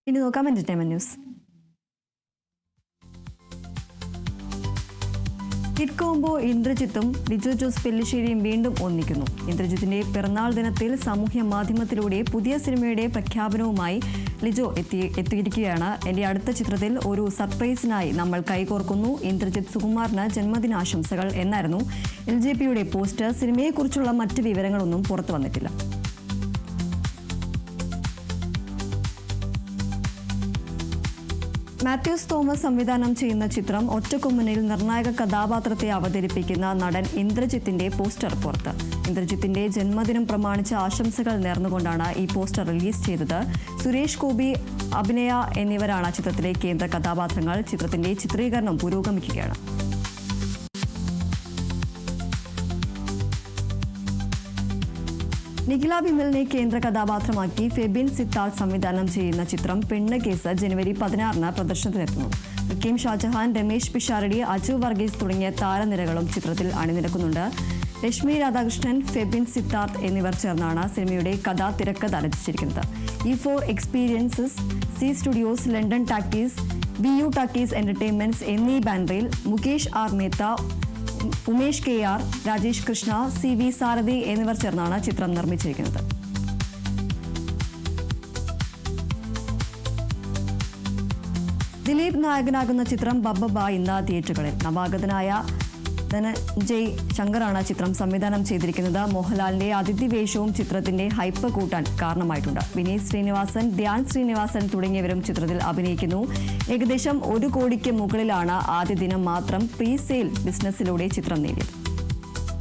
ഇനി നോക്കാം entertainment news. Hit combo ഇന്ദ്രജിത്തും ലിജോ ജോസ് പെല്ലിശ്ശേരിയും വീണ്ടും ഒന്നിക്കുന്നു. ഇന്ദ്രജിത്തിന്റെ പിറന്നാൾ ദിനത്തിൽ സാമൂഹ്യ മാധ്യമത്തിലൂടെ പുതിയ സിനിമയുടെ പ്രഖ്യാപനവുമായി ലിജോ എത്തിയിരിക്കുകയാണ്. എന്റെ അടുത്ത ചിത്രത്തിൽ ഒരു സർപ്രൈസിനായി നമ്മൾ കൈകോർക്കുന്നു. ഇന്ദ്രജിത്ത് സുകുമാറിന് ജന്മദിനാശംസകൾ എന്നായിരുന്നു LJPയുടെ പോസ്റ്റ്. സിനിമയെക്കുറിച്ചുള്ള മറ്റ് വിവരങ്ങളൊന്നും പുറത്തു വന്നിട്ടില്ല. മാത്യൂസ് തോമസ് സംവിധാനം ചെയ്യുന്ന ചിത്രം ഒറ്റക്കൊമ്പനിൽ നിർണായക കഥാപാത്രത്തെ അവതരിപ്പിക്കുന്ന നടൻ ഇന്ദ്രജിത്തിന്റെ പോസ്റ്റർ പുറത്ത്. ഇന്ദ്രജിത്തിന്റെ ജന്മദിനം പ്രമാണിച്ച ആശംസകൾ നേർന്നുകൊണ്ടാണ് ഈ പോസ്റ്റർ റിലീസ് ചെയ്തത്. സുരേഷ് ഗോപി, അഭിനയ എന്നിവരാണ് ചിത്രത്തിലെ കേന്ദ്ര കഥാപാത്രങ്ങൾ. ചിത്രത്തിന്റെ ചിത്രീകരണം പുരോഗമിക്കുകയാണ്. നിഖില ബിമലിനെ കേന്ദ്ര കഥാപാത്രമാക്കി ഫെബിൻ സിത്താർത്ത് സംവിധാനം ചെയ്യുന്ന ചിത്രം പെണ്ണ് കേസ് ജനുവരി 16-ന് പ്രദർശനത്തിനെത്തുന്നു. ഹക്കീം ഷാജഹാൻ, രമേശ് പിഷാരടി, അജു വർഗീസ് തുടങ്ങിയ താരനിരകളും ചിത്രത്തിൽ അണിനിരക്കുന്നുണ്ട്. ലക്ഷ്മി രാധാകൃഷ്ണൻ, ഫെബിൻ സിത്താർത്ത് എന്നിവർ ചേർന്നാണ് സിനിമയുടെ തിരക്കഥ രചിച്ചിരിക്കുന്നത്. E4 experiences, C studios, London talkies, BU talkies entertainments എന്നീ ബാനറിൽ Mukesh R Mehta, Umesh KR, Rajesh Krishna, CV സാരഥി എന്നിവർ ചേർന്നാണ് ചിത്രം നിർമ്മിച്ചിരിക്കുന്നത്. ദിലീപ് നായകനാകുന്ന ചിത്രം ബബ്ബ ഇന്ന് തിയേറ്ററുകളിൽ. നവാഗതനായ ധനഞ്ജയ് ശങ്കറാണ് ചിത്രം സംവിധാനം ചെയ്തിരിക്കുന്നത്. മോഹൻലാലിന്റെ അതിഥി വേഷവും ചിത്രത്തിന്റെ ഹൈപ്പ് കൂട്ടാൻ കാരണമായിട്ടുണ്ട്. വിനീത് ശ്രീനിവാസൻ, ധ്യാൻ ശ്രീനിവാസൻ തുടങ്ങിയവരും ചിത്രത്തിൽ അഭിനയിക്കുന്നു. ഏകദേശം 1 കോടിക്ക് മുകളിലാണ് ആദ്യ ദിനം മാത്രം പ്രീ സെയിൽ ബിസിനസ്സിലൂടെ ചിത്രം നേടിയത്.